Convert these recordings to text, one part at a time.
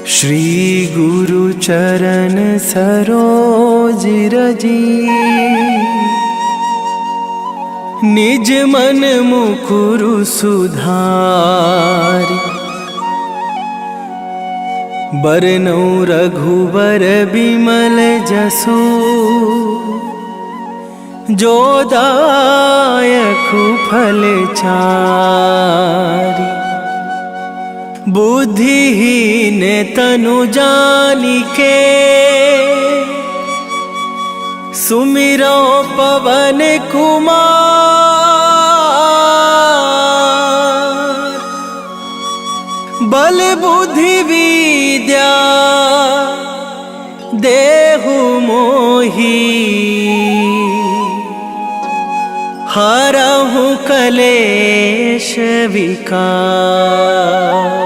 श्री गुरु चरण सरोज रजी, निज मन मुकुरु सुधारि। बरनउँ रघुबर बिमल जसु, जो दायकु फल चारि। बुद्धिहीन तनु जानिके, सुमिरो पवन कुमार। बल बुद्धि विद्या देहु मोहि, हरहु कलेश विकार।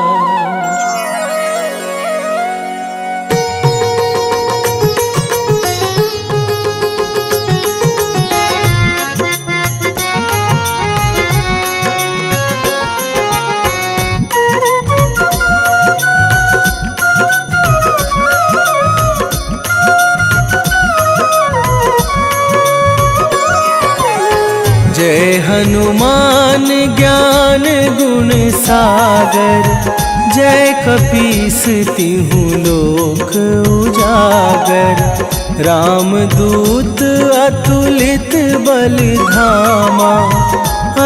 जय हनुमान ज्ञान गुण सागर, जय कपीस तिहु लोक उजागर। रामदूत अतुलित बल धामा,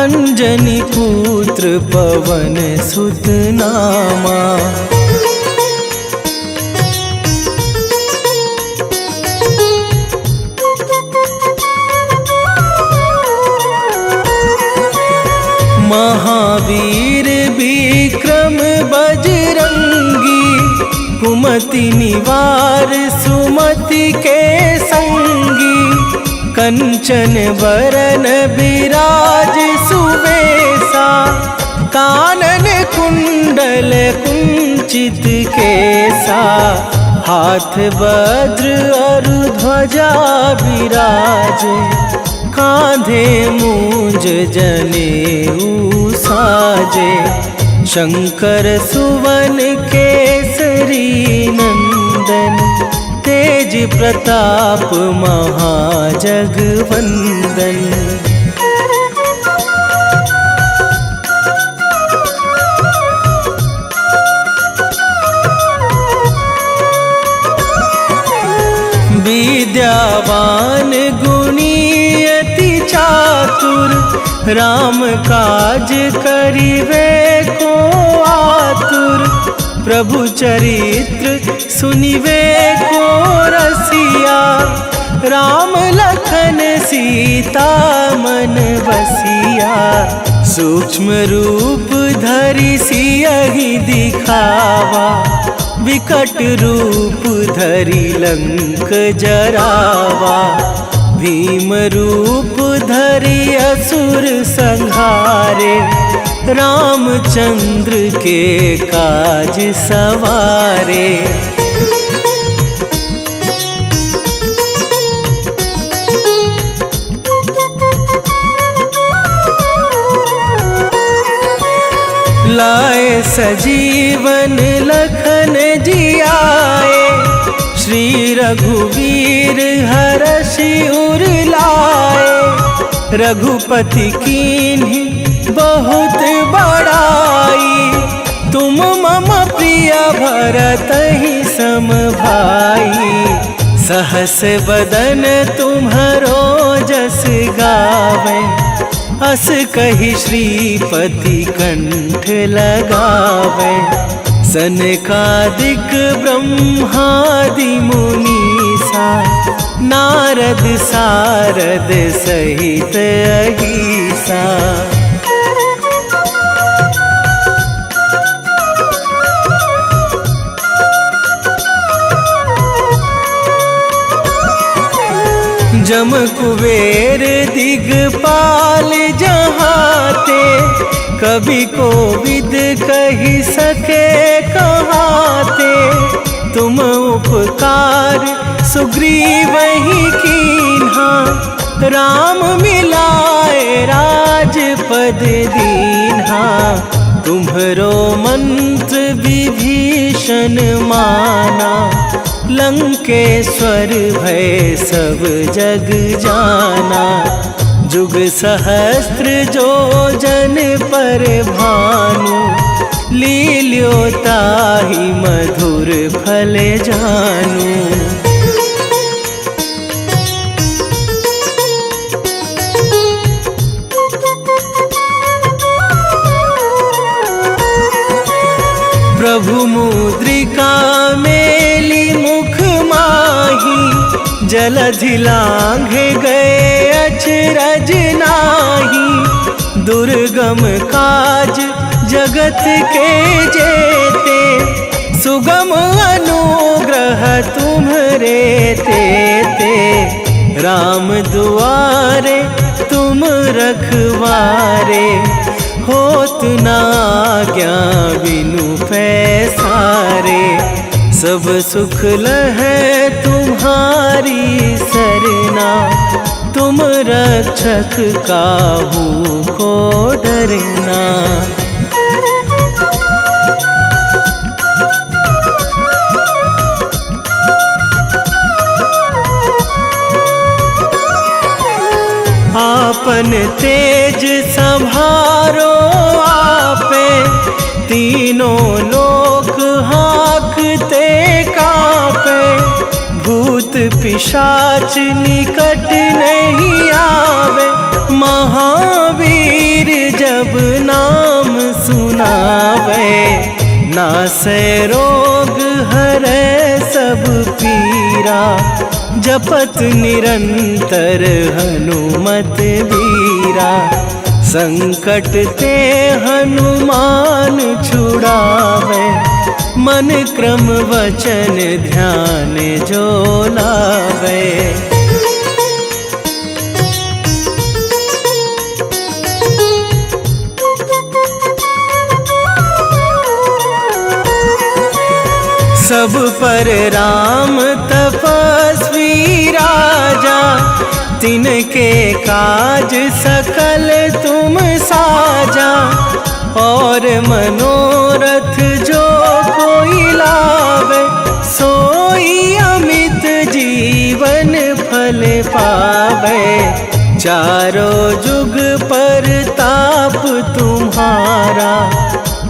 अंजनी पुत्र पवन सुत नामा। महावीर विक्रम बजरंगी, कुमति निवार सुमति के संगी। कंचन बरन बिराज सुबेसा, कानन कुंडल कुंचित केसा। हाथ वज्र और ध्वजा विराजे, कांधे मूंज जनेऊ साजे। शंकर सुवन केसरी नंदन, तेज प्रताप महाजगवंदन। विद्यावान गुणी अति चातुर, राम काज करिवे को आतुर। प्रभु चरित्र सुनिवे को रसिया, राम लखन सीता मन बसिया। सूक्ष्म रूप धरि सियहि दिखावा, विकट रूप धरि लंक जरावा। भीम रूप धरि असुर संहारे, रामचंद्र के काज सवारे। लाए सजीवन लखन जियाए, श्री रघुवीर हरषि उर लाए। रघुपति कीन्ही बहुत बड़ाई, तुम मम प्रिय भरतहि सम भाई। सहस बदन तुम्हरो जस गावे, अस कहि श्रीपति कंठ लगावे। सनकादिक ब्रह्मादि मुनीसा, नारद सारद सहित अहिसा। जम कुबेर दिगपाल जहाते, कभी कोविद कहि सके कहाते। तुम उपकार सुग्रीवहि कीन्हा, राम मिलाए राजपद दीन्हा। तुम्हरो मंत्र विभीषण माना, लंकेश्वर भय सब जग जाना। जुग सहस्त्र जो जन पर भानु, लील्यो ताहि मधुर फल जानू। प्रभु मुद्रिका मेली मुख माही, जलधि लांघे गए अचरज नाही। दुर्गम काज जगत के जेते, सुगम अनुग्रह तुम्हरे तेते। राम दुआरे तुम रखवारे, होत न आज्ञा बिनु पैसारे। सब सुख लहै तुम्हारी सरना, तुम रक्षक काहू को डरना। आपन तेज संभारो आपे, तीनों लोक हाँकते कांपे। भूत पिशाच निकट नहीं आवे, महावीर जब नाम सुनावे। नासै रोग हरै सब पीरा, जपत निरंतर हनुमत वीरा। संकट ते हनुमान छुड़ावे, मन क्रम वचन ध्यान जो लावे। सब पर राम तपस्वी राजा, तिनके काज सकल तुम साजा। और मनोरथ जो कोई लावे, सोई अमित जीवन फल पावे। चारों जुग पर ताप तुम्हारा,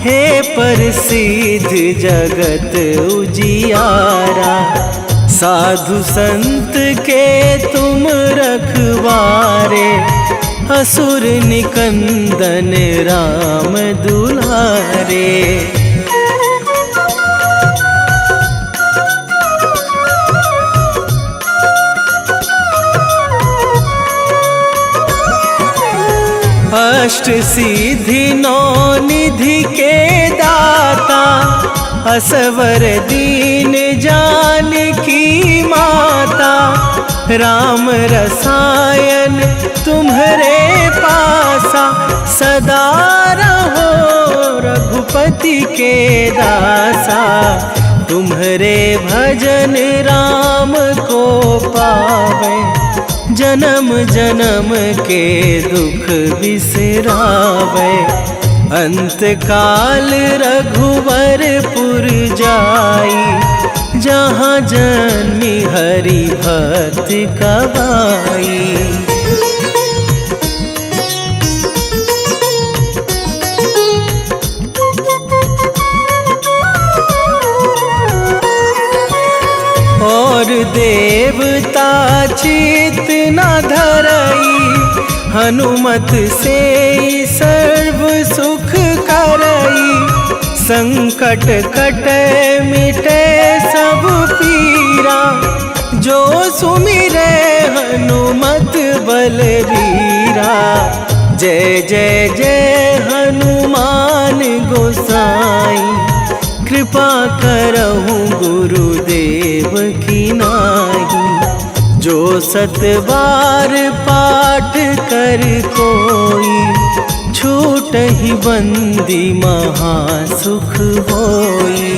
हे प्रसिद्ध जगत उजियारा। साधु संत के तुम रखवारे, असुर निकंदन राम दुलारे। अष्ट सिद्धि नौ निधि के दाता, असवर दीन जानकी माता। राम रसायन तुम्हरे पासा, सदा रहो रघुपति के दासा। तुम्हरे भजन राम को पावे, जन्म जन्म के दुख बिसरावे। अंत काल रघुवरपुर जाई, जहाँ जन्मी हरि भक्त कहाई। और देवता चित न धरई, हनुमत से सर्व सुख करई। संकट कटे मिटे सब पीरा, जो सुमिरे हनुमत बलबीरा। जय जय जय हनुमान गोसाई, कृपा करहु गुरुदेव की नाई। जो सत बार पाठ कर कोई, छूटहि बंदी महासुख होई।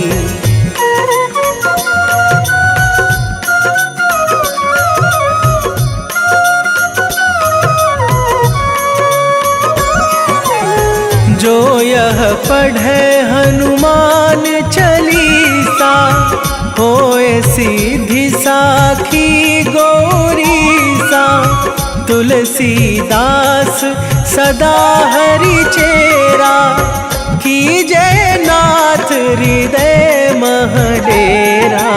जो यह पढ़ हनुमान चालीसा, होए सीधी साखी गौरीसा। तुलसीदास सदा हरि चेरा, कीजे नाथ हृदय मह डेरा।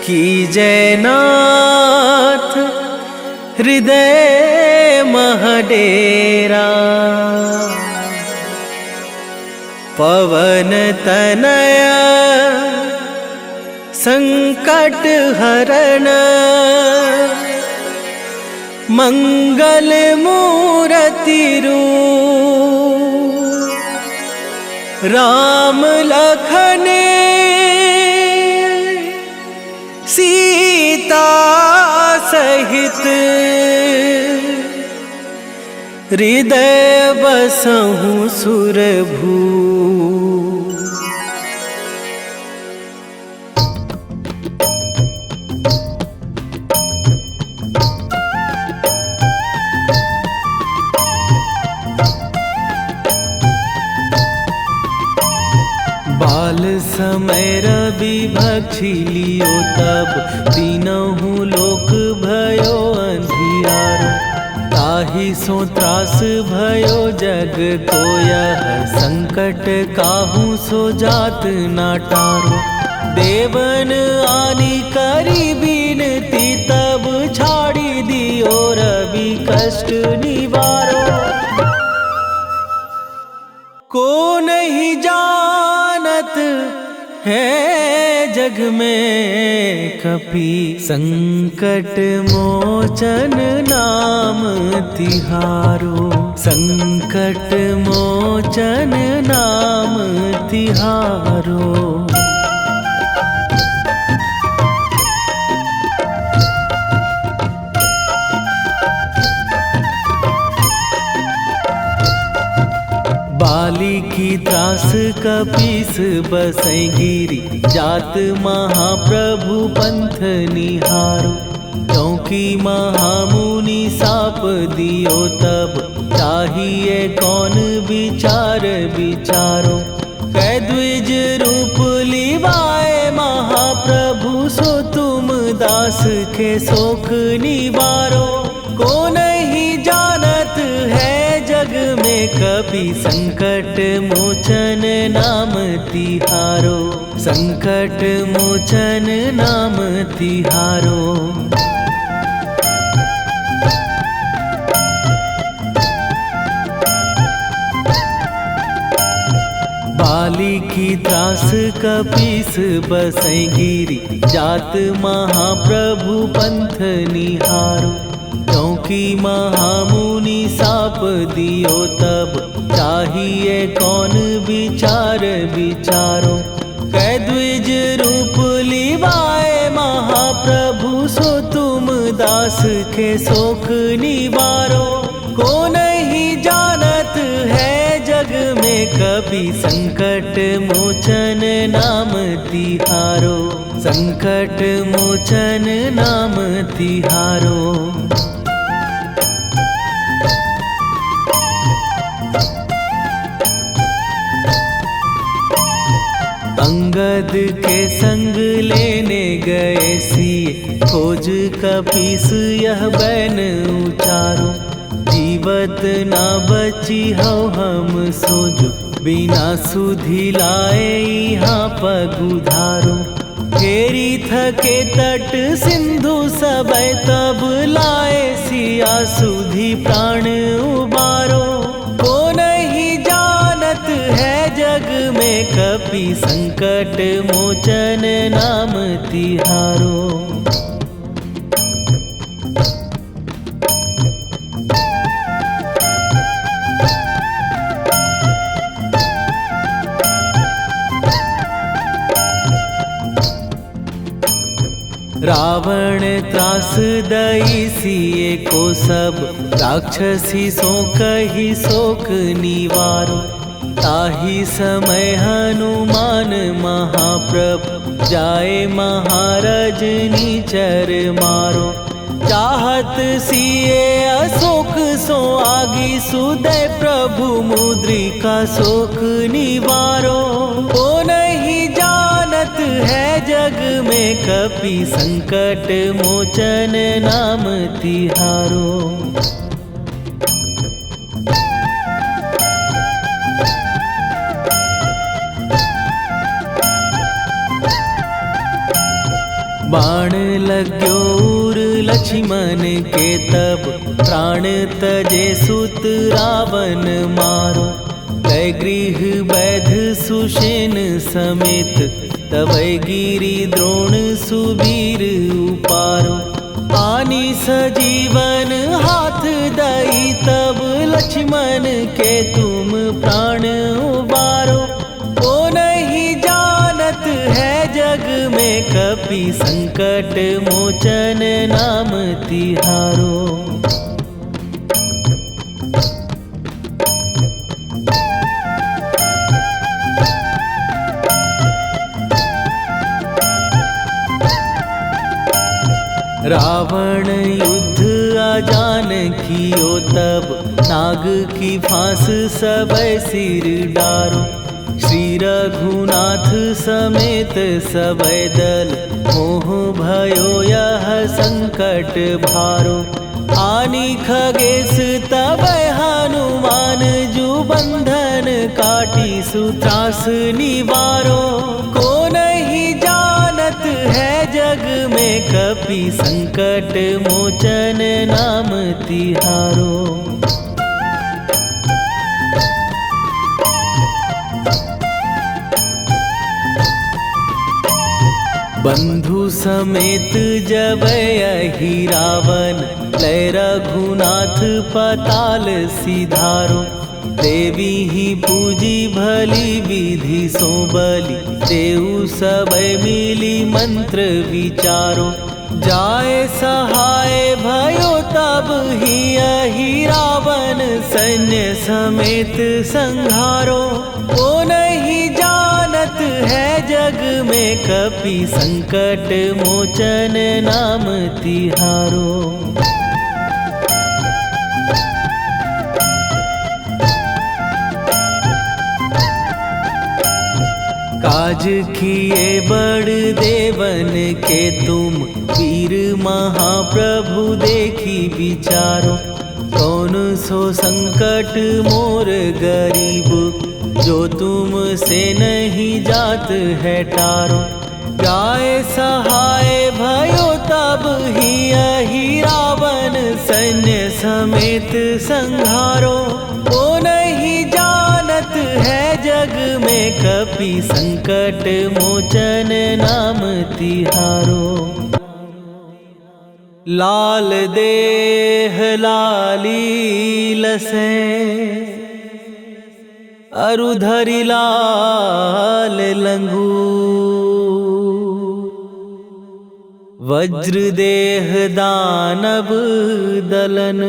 कीजे नाथ हृदय मह डेरा। पवन तनय संकट हरण, मंगल मूरति रूप। राम लखन सीता सहित, हृदय बसहु सुरभू। बाल समय रवि भक्षी लियो तब, तीनहु लोक भयो अंधियारो। ताहि सो त्रास भयो जग को यह, संकट काहू सो जात ना टारो। देवन आनी करी बिनती, तब छाड़ी दियो रवि कष्ट निवारो। को नहीं जानत है जग में कपि, संकट मोचन नाम तिहारो। संकट मोचन नाम तिहारो। बाली की त्रास कपीस बसै गिरी, जात महाप्रभु पंथ निहारो। क्योंकि महामुनि साप दियो तब, चाहिए कौन विचार विचारो। कै द्विज रूप लिवाए महाप्रभु, सो तुम दास के शोक निवारो। को नहीं जानत है जग में कपि, संकट मोचन नाम तिहारो। संकट मोचन नाम तिहारो। बाली की त्रास कपीस बसै गिरी, जात महाप्रभु पंथ निहारो। क्योंकि महामुनि साप दियो तब, चाहिए कौन विचार विचारो। कै द्विज रूप लिवाए महाप्रभु, सो तुम दास के शोक निवारो। को नहीं जानत है जग में कपि, संकट मोचन नाम तिहारो। संकट मोचन नाम तिहारो। अंगद के संग लेने गए सिए, खोज कपीस यह बैन उचारो। जीवत ना बची हो हम सोजो, बिना सुधि लाए यहाँ पगुधारो। फेरी थके तट सिंधु सबे, तब लाए सिया सुधि प्राण उबारो। को नहीं जानत है जग में कपि, संकट मोचन नाम तिहारो। रावण त्रास दई सिए को सब, राक्षसी सो कही शोक निवारो। ताहि समय हनुमान महाप्रभु, जाए महाराज निचर मारो। चाहत सिए अशोक सो आगी सुदय प्रभु मुद्रिका शोक निवारो। ओ नहीं जानत है जग में कपि संकट मोचन नाम तिहारो। बाण लग्यो उर लक्ष्मण के तब प्राण तजे सुत रावण मारो। कै गृह वैध सुषेण समेत तवै गिरि द्रोण सुबीर उपारो। आनी सजीवन हाथ दई तब लक्ष्मण के तुम प्राण उबारो। ओ नहीं जानत है जग में कपि संकट मोचन नाम तिहारो। रावण युद्ध आजान कियो तब नाग की फांस सबै सिर डारो। श्री रघुनाथ समेत सबै दल मोह भयो यह संकट भारो। आनी खगेश तबै हनुमान जु बंधन काटी सुत्रास निवारो। को नहीं जानत है जग में कपि संकट मोचन नाम तिहारो। बंधु समेत जबै अहि रावण लय रघुनाथ पताल सिधारो। देवी ही पूजी भली विधि सो बलि देऊ सबै मिली मंत्र विचारो। जाय सहाय भयो तब ही अहि रावण सैन्य समेत संहारो। ओ नहीं जानत है जग में कपि संकट मोचन नाम तिहारो। काज किए बड़ देवन के तुम वीर महाप्रभु देखी विचारो। कौन सो संकट मोर गरीब जो तुम से नहीं जात है टारो। जाय सहाय भयो तब ही अहि रावण सैन्य समेत संहारो। ओ नहीं जानत है जग में कपि संकट मोचन नाम तिहारो। लाल देह लाली लसे अरुधरि लाल लंगूर। वज्र देह दानव दलन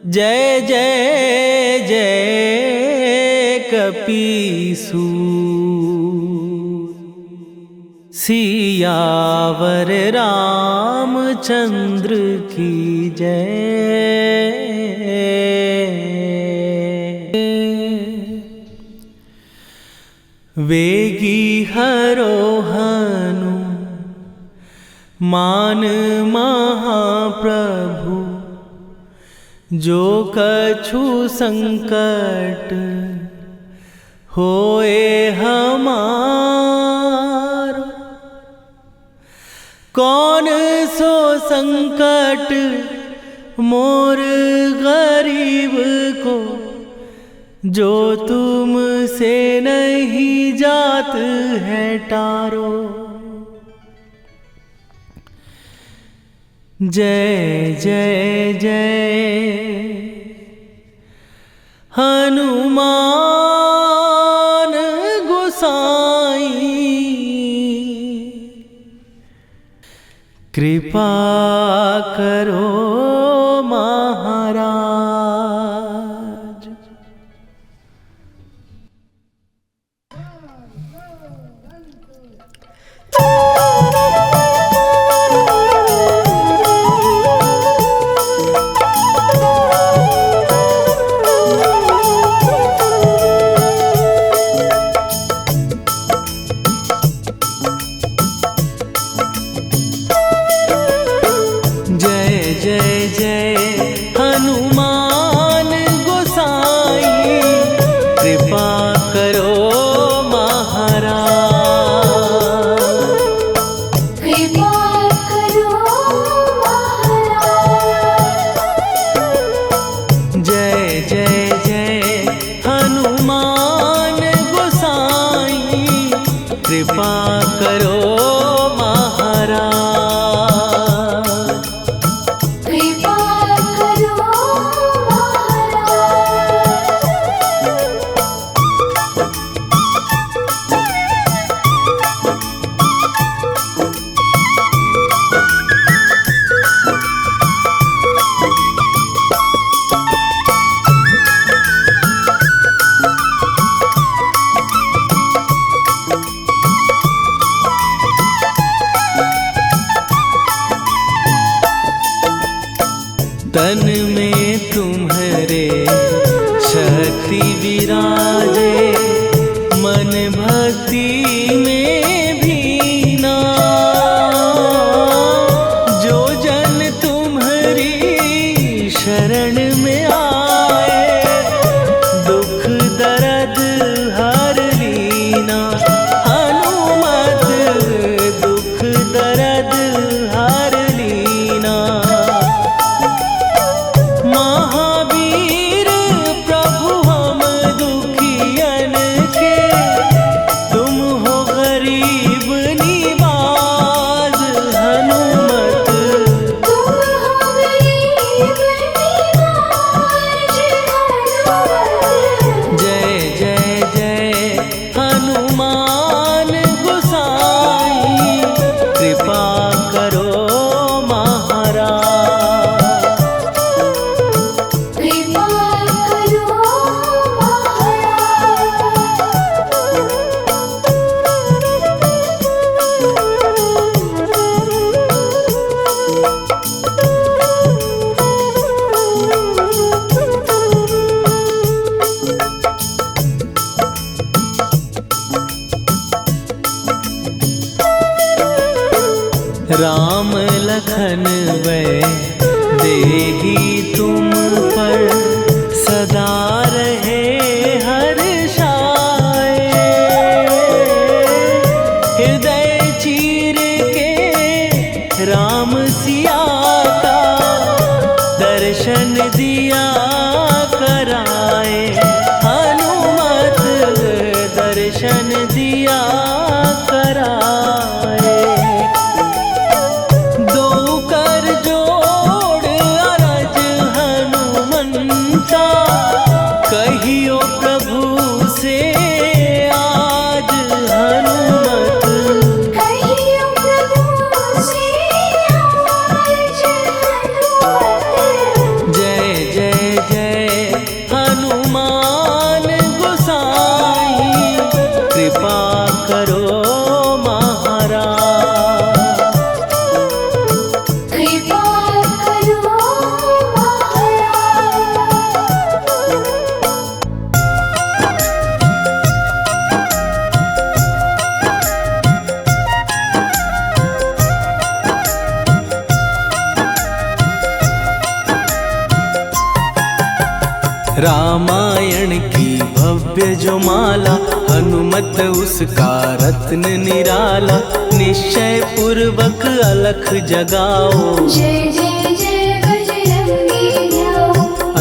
जय जय जय कपीसूर। सियावर रामचंद्र की जय। वेगी हरोहनु मान महाप्रभु जो कछु संकट होए हमार। कौन सो संकट मोर गरीब को जो तुम से नहीं जात है टारो। जय जय जय हनुमान गोसाई। कृपा करो महाराज। कृपा करो महाराज। कृपा करो तन में तुम्हारे शक्ति विराजे, मन भक्ति में भीना। जो जन तुम्हारी शरण में आए, दुख दर्द हर लीना। हनुमत दुख दर्द हर लीना। महावीर प्रभु हम दुखियन के, तुम हो गरीब निवाज। हनुमत तुम हो गरीब निवाज। जय जय जय हनुमान गोसाई, कृपा करो महाराज। कृपा करो राम लखन वै देही तुम पर, सदा रहे हर्षाए। हृदय चीर के राम सिया का, दर्शन दिया कराए। हनुमत दर्शन दिया कराए। दो कर जोड़ अरज हनुमंता, कहियो प्रभु से आज। हनुमत कहियो प्रभु से आज। हनुमत जय जय जय हनुमान गोसाई, कृपा करो महाराज। कृपा करो रामायण की भव्य जो माला, हनुमत उसका रत्न निराला। निश्चय पूर्वक अलख जगाओ, जय जय जय बजरंगी जाओ।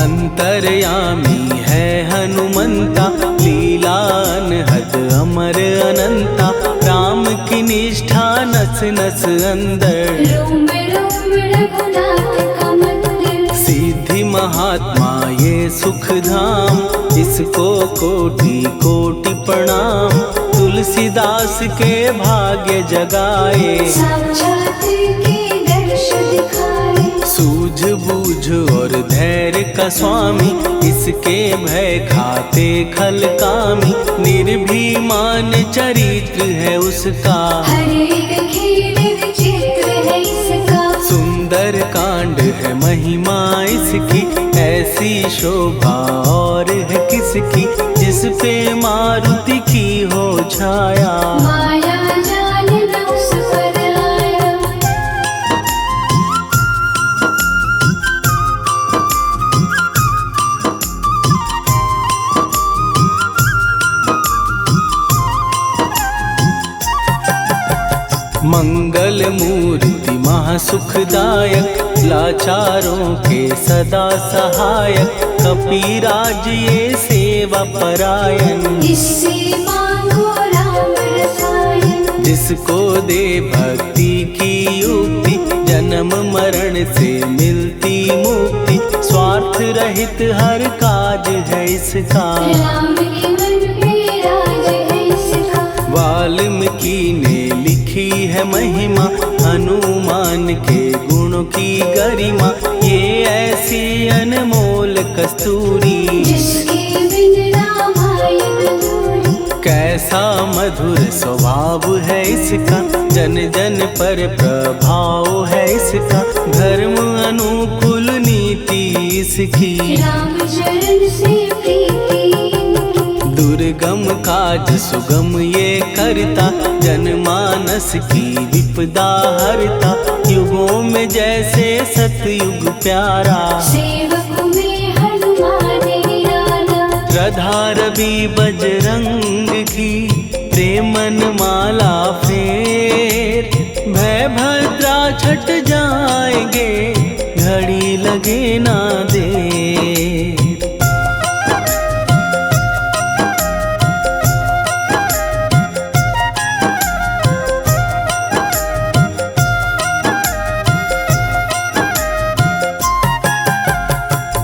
अंतर्यामी है हनुमंता, लीला अनहद अमर अनंता। राम की निष्ठा नस नस अंदर, रोम रोम रघुनाथ का मंदिर। सिद्धि महात्मा ये सुख धाम, इसको कोटि कोटि प्रणाम। तुलसीदास के भाग्य जगाए, साक्षात के दर्श दिखाए। सूझ बूझ और धैर्य का स्वामी, इसके भय खाते खल कामी। निर्भीमान चरित्र है उसका, हर एक खेल विचित्र है इसका। सुंदर कांड है महिमा इसकी, ऐसी शोभा और है किसकी। जिस पे मारुति की हो छाया, माया जाल न उस पर आया। मंगल मूर्ति महासुखदायक, लाचारों के सदा सहायक। कपीराज ये सेवा परायण, इससे मांगो राम रसायन। जिसको दे भक्ति की युक्ति, जन्म मरण से मिलती मुक्ति। स्वार्थ रहित हर काज है इसका, राम के मन पे राज है इसका। वाल्मीकि ने लिखी है महिमा, हनुमान के गुणों की गरिमा। ये ऐसी अनमोल कस्तूरी, जिसके बिन रामायण अधूरी। कैसा मधुर स्वभाव है इसका, जन जन पर प्रभाव है इसका। धर्म अनुकूल नीति इसकी, राम चरण से प्रीति इनकी। दुर्गम काज सुगम ये करता, जनमानस की विपदा हरता। युगों में जैसे सतयुग प्यारा, सेवक में हनुमान निराला। श्रद्धा रवि बजरंग की, प्रेमन माला फेर। भय भद्रा छट जाएंगे, घड़ी लगे ना देर।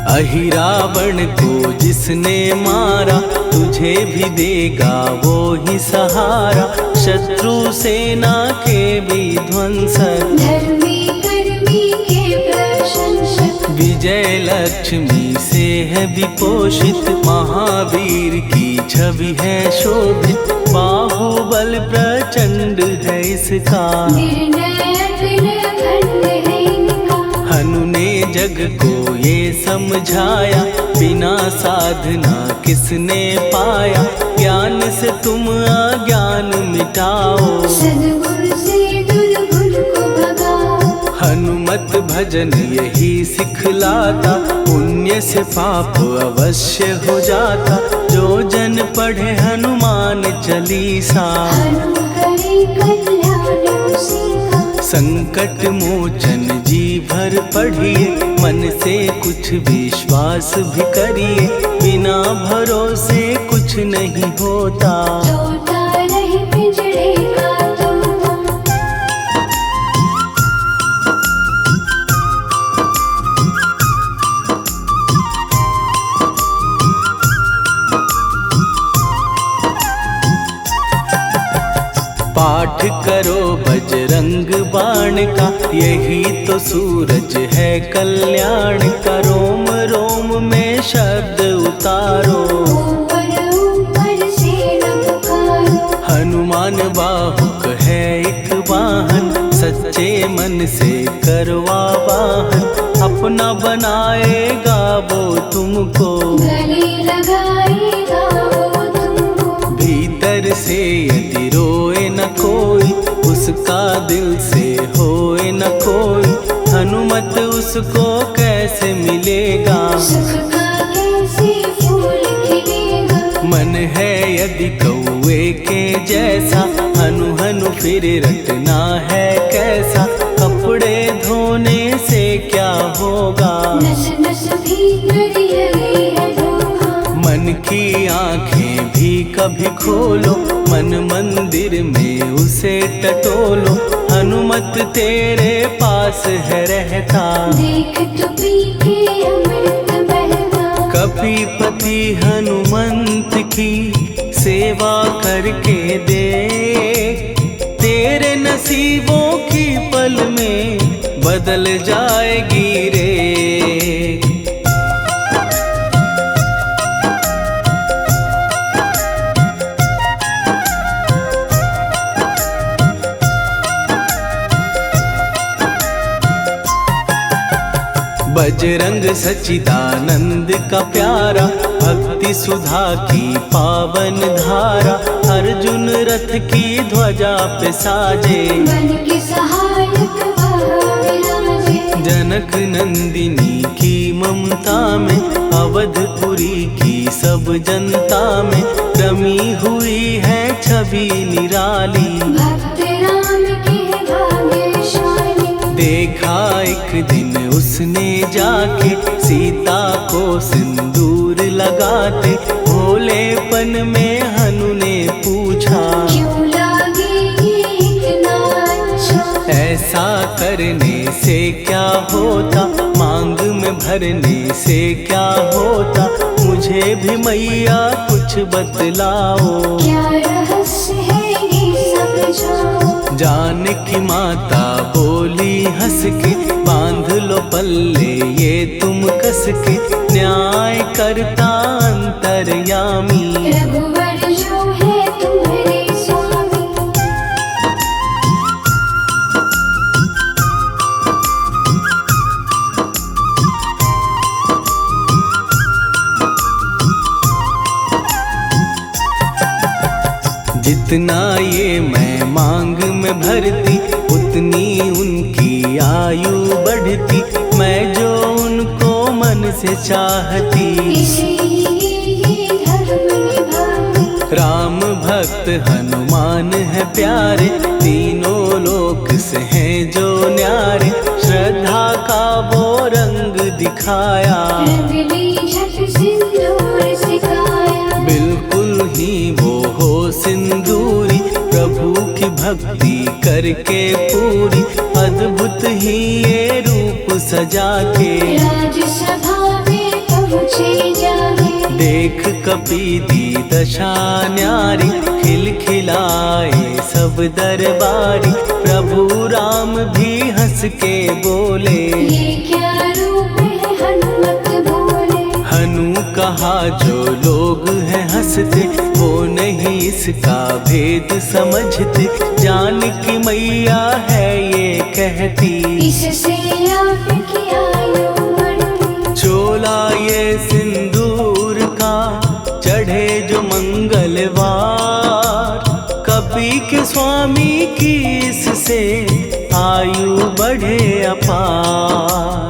अहि रावण को जिसने मारा, तुझे भी देगा वो ही सहारा। शत्रु सेना के विध्वंसक, धर्मी कर्मी के प्रशंसक। विजय लक्ष्मी से है विपोषित, महावीर की छवि है शोभित। बाहुबल प्रचंड है इसका, निर्णय अखंड है इनका। हनु ने जग को ये समझाया, बिना साधना किसने पाया। ज्ञान से तुम अज्ञान मिटाओ, सद्गुण से दुर्गुण को भगाओ। हनुमत भजन यही सिखलाता, पुण्य से पाप अवश्य हो जाता। जो जन पढ़े हनुमान चालीसा, हनु करे कल्याण उसी का। संकट मोचन जी भर पढ़िए, मन से कुछ विश्वास भी करिए। बिना भरोसे कुछ नहीं होता, तोता रहे पिंजड़े का तोता। पाठ करो बजरंग बाण का, यही तो सूरज है कल्याण का। रोम रोम में शब्द उतारो, ऊपर ऊपर से न पुकारो। हनुमान बाहुक है एक वाहन, सच्चे मन से करवा वाहन। अपना बनाएगा वो तुमको, गले लगाएगा वो तुमको। भीतर से यदि रोए न कोई, उसका दिल से होए न कोई। हनुमत उसको कैसे मिलेगा, सुख का कैसे फूल खिलेगा। मन है यदि कौवे के जैसा, हनु हनु फिर रटना है कैसा। कपड़े धोने से क्या होगा, नस नस भीतर यही है धोखा। मन की आंखें भी कभी खोलो, मन मंदिर में उसे टटोलो। हनुमत तेरे पास है रहता, देख तो पी के अमृत बहता। कपीपति हनुमंत की सेवा करके देख। तेरे नसीबों की पल में बदल जाएगी रे। बजरंग सच्चिदानंद का प्यारा, भक्ति सुधा की पावन धारा। अर्जुन रथ की ध्वजा पे साजे, बन के सहायक वह विराजे। जनक नंदिनी की ममता में, अवधपुरी की सब जनता में। रमी हुई है छवि निराली, भक्त राम के भाग्यशाली। देखा एक दिन उसने जाके, सीता को सिंदूर लगाते। भोलेपन में हनु ने पूछा, क्यों लागे ये ऐसा करने से क्या होता, मांग में भरने से क्या होता, मुझे भी मैया कुछ बतलाओ। क्या रहस्य है ये समझाओ। जानकी माता बोली हंस के, बांध लो पल्ले ये तुम कस के, न्याय करता अंतर्यामी। रघुवर जो है तुम्हारे स्वामी। जितना ये मैं मांग में भरती, उतनी उनकी आयु बढ़ती, मैं जो उनको मन से चाहती। इसीलिए धर्म निभाती। राम भक्त हनुमान है प्यारे, तीनों लोक से हैं जो न्यारे, श्रद्धा का वो रंग दिखाया। रंग ली झट सिंदूर सिखाया। बिल्कुल ही वो हो सिंदूरी, प्रभु की भक्ति करके पूरी, अद्भुत ही ये रूप सजा के। राजसभा में पहुँचे जाके। देख कपीदी दशा न्यारी, खिलखिलाए सब दरबारी, प्रभु राम भी हंस के बोले। ये क्या रूप है हनुमत बोले। हनु कहा जो लोग हैं हंसते, वो नहीं इसका भेद समझते, जानकी मैया है ये कहती। इससे आपकी आयु बढ़ती। चोला ये सिंदूर का चढ़े जो मंगलवार, कपी के स्वामी की इससे आयु बढ़े अपार।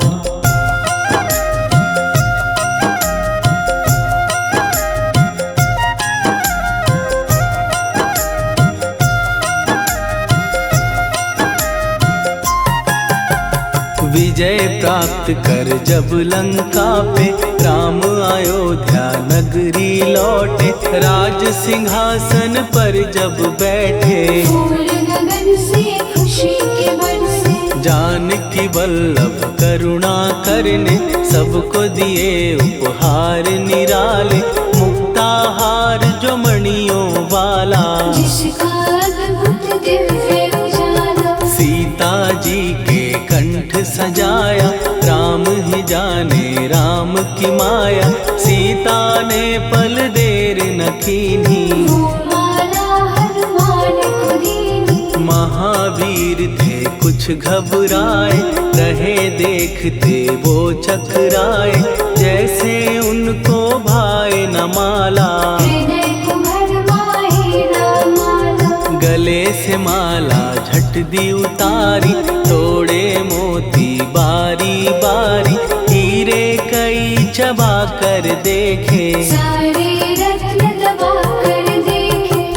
विजय प्राप्त कर जब लंका पे, राम अयोध्या नगरी लौटे, राज सिंहासन पर जब बैठे। फूल गगन से खुशी के बरसे। जानकी वल्लभ करुणा करने, सबको दिए उपहार निराले, मुक्ताहार जो मणियों वाला। जिसका अद्भुत दिव्य उजाला। सीता जी के कंठ सजाया, राम ही जाने राम की माया, सीता ने पल देर न कीन्ही। वो माला हनुमान को दीनी। महावीर थे कुछ घबराए, रहे देखते वो चकराए, जैसे उनको भाए न माला। हृदय को भरमाए राम माला। गले से माला झट दी उतारी, तोड़े मोती बारी बारी, हीरे कई चबा कर देखे। सारे रत्न दबा कर देखे।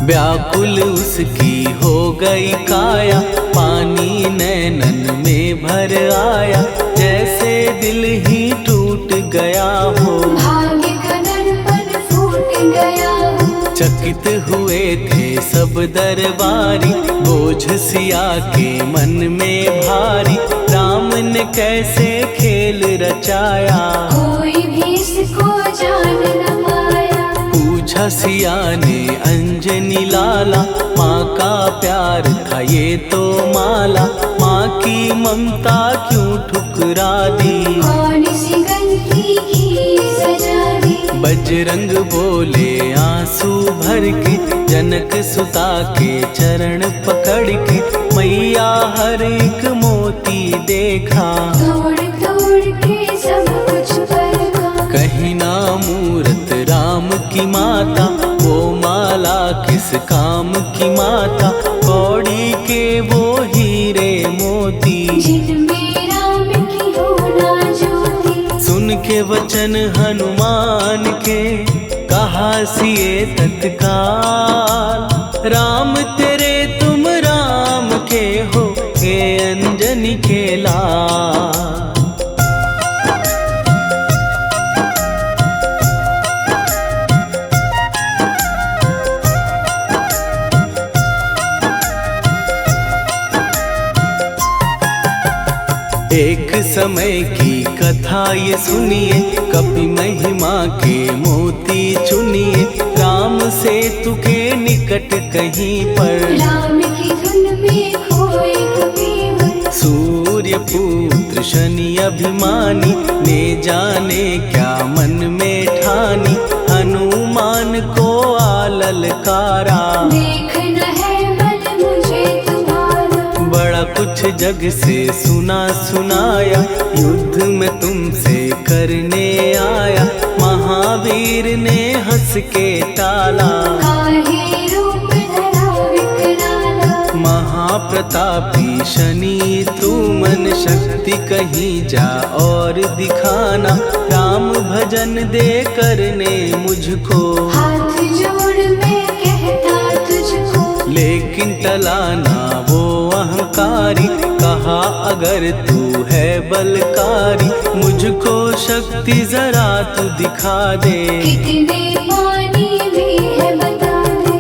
व्याकुल उसकी हो गई काया, पानी नैनन में भर आया, जैसे दिल ही टूट गया हो। भाग्य का दर्पण फूट गया हो। चकित हुए थे सब दरबारी, बोझ सिया के मन में भारी, राम ने कैसे खेल रचाया। कोई भी इसको जान न पाया। पूछा सिया ने अंजनी लाला, माँ का प्यार था ये तो माला, माँ की ममता क्यों ठुकरा दी। कौन सी गलती की सजा दी। बजरंग बोले आंसू भर के, जनक सुता के चरण पकड़ के, मैया हर एक मोती देखा। तोड़ तोड़ के सब कुछ परखा। कहीं ना मूरत राम की माता, वो माला किस काम की माता, कौड़ी के वो हीरे मोती। जिनमें राम की होना ज्योति। सुन के वचन हनुमान के, कहा सिए तत्काल, राम तेरे तुम राम के हो, हे अंजनी के लाल। एक समय की कथा ये सुनिए, कपि महिमा के मोती चुनिए। राम सेतु के निकट कहीं पर राम की धुन में खोए कबीर। सूर्य पुत्र शनि अभिमानी, ने जाने क्या मन में ठानी। हनुमान को ललकारा, देखना है बल मुझे तुम्हारा। बड़ा कुछ जग से सुना सुनाया, युद्ध में तुमसे करने आया। महावीर ने हंस के टाला, काहे रूप धरा विकराला। महाप्रतापी शनि तू मन शक्ति कहीं जा और दिखाना। राम भजन दे करने मुझको, हाथ जोड़ मैं कहता तुझको। लेकिन टला ना वो अहंकारी। कहा अगर तू है बलकारी, मुझको शक्ति जरा तू दिखा दे। कितने पानी भी है बता दे।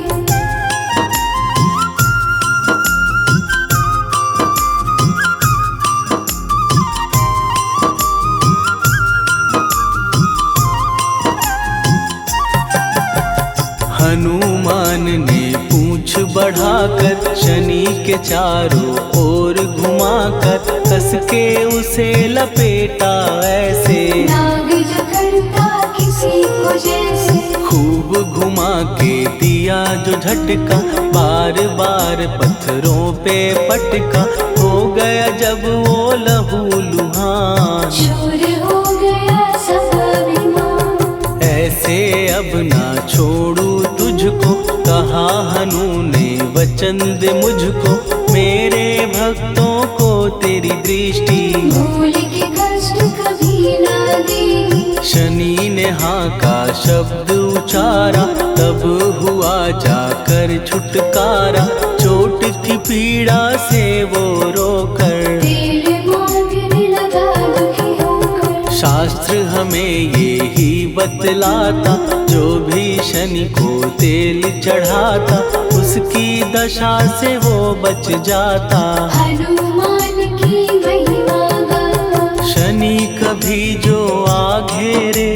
हनुमान ने पूंछ बढ़ाकर, शनि के चारों ओर घुमाकर। कस के उसे लपेटा ऐसे, नाग जो करता किसी को जैसे। खूब घुमा के दिया जो झटका, बार बार पत्थरों पे पटका। हो गया जब वो लहू लुहान, चूर हो गया सब अभिमान। ऐसे अब ना छोड़ू तुझको। कहा हनु ने वचन दे मुझको, मेरे भक्तों को तेरी दृष्टि। भूल के कष्ट कभी ना दे। शनि ने हाँ का शब्द उचारा, तब हुआ जाकर छुटकारा। चोट की पीड़ा से वो रोकर, तेल मांगने लगा दुखी होकर। शास्त्र हमें ये ही बतलाता, जो भी शनि को तेल चढ़ाता। उसकी दशा से वो बच जाता। हनुमान की महिमा गाता। शनि कभी जो आ घेरे,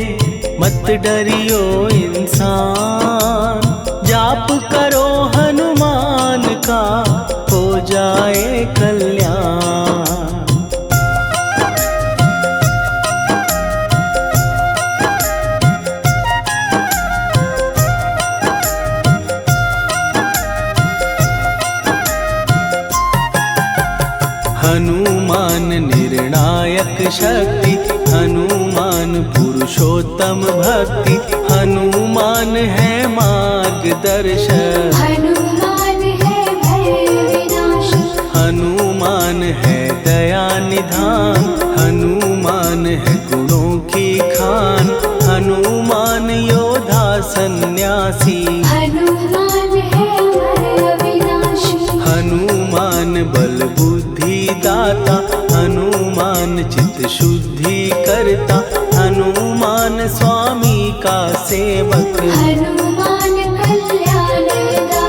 मत डरियो इंसान। जाप करो हनुमान का, हो जाए कल्याण। हनुमान निर्णायक शक्ति, हनुमान पुरुषोत्तम भक्ति। हनुमान है मार्गदर्शक, हनुमान है भय विनाशक। हनुमान है दया निधान। हनुमान है गुणों की खान, हनुमान योद्धा सन्यासी। हनुमान है भय विनाशी। हनुमान बल बुद्धि दाता, हनुमान चित्त शुद्धि करता। हनुमान स्वामी का सेवक, हनुमान कल्याणदाता।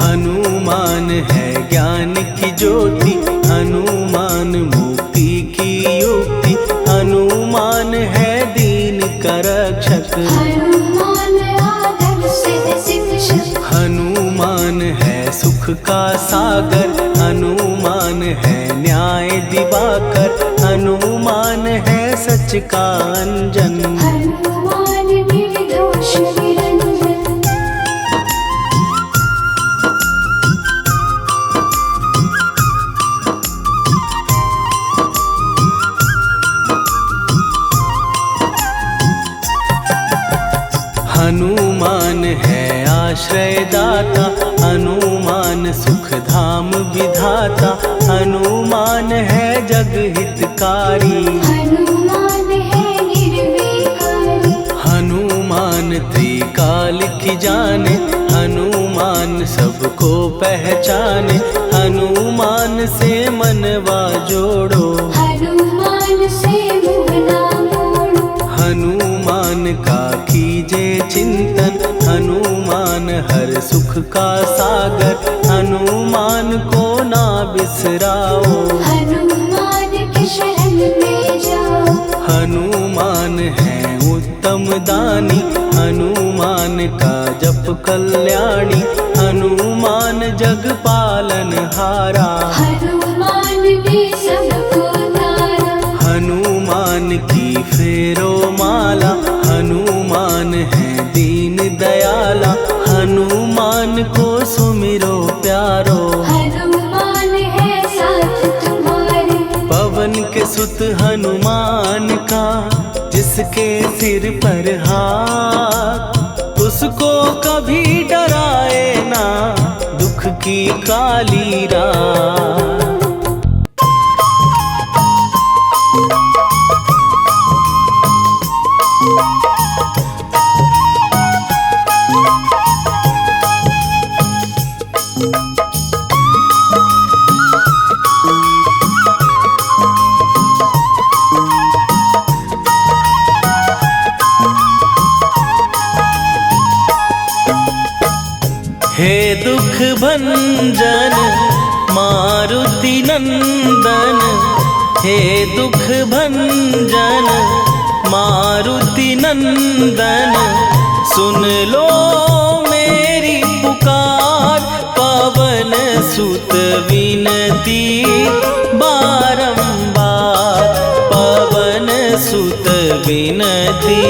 हनुमान है ज्ञान की ज्योति। हनुमान मुक्ति की युक्ति, हनुमान है दीन का रक्षक। हनुमान आदर्श शिक्षक। हनुमान है सुख का सागर, हनुमान है न्याय दिवाकर। हनुमान है सच का अंजन, हनुमान निर्दोष निरंजन। हनुमान है आश्रयदाता, हनुमान सुख धाम विधाता। हनुमान है जग हितकारी, हनुमान है निर्विकारी। हनुमान त्रिकाल की जाने। हनुमान सबको पहचाने, हनुमान से मनवा जोड़ो। हनुमान से मुँह ना मोड़ो। हनुमान का कीजे चिंतन, हनुमान हर सुख का सागर। हनुमान को ना बिसराओ, हनुमान की शरण हनुमान है उत्तम दानी, हनुमान का जप कल्याणी, हनुमान जग पालन हारा। हनुमान ने सबको तारा, हनुमान की फेरो माला, हनुमान है दीन दयाला, हनुमान को सुमिरो प्यारो। हनुमान है साथ तुम्हारे, पवन के सुत हनुमान का, जिसके सिर पर हाथ, उसको कभी डराए ना दुख की काली रात। हे दुख भंजन मारुति नंदन, हे दुख भंजन मारुति नंदन, सुन लो मेरी पुकार, पवन सुत विनती बारंबार, पवन सुत विनती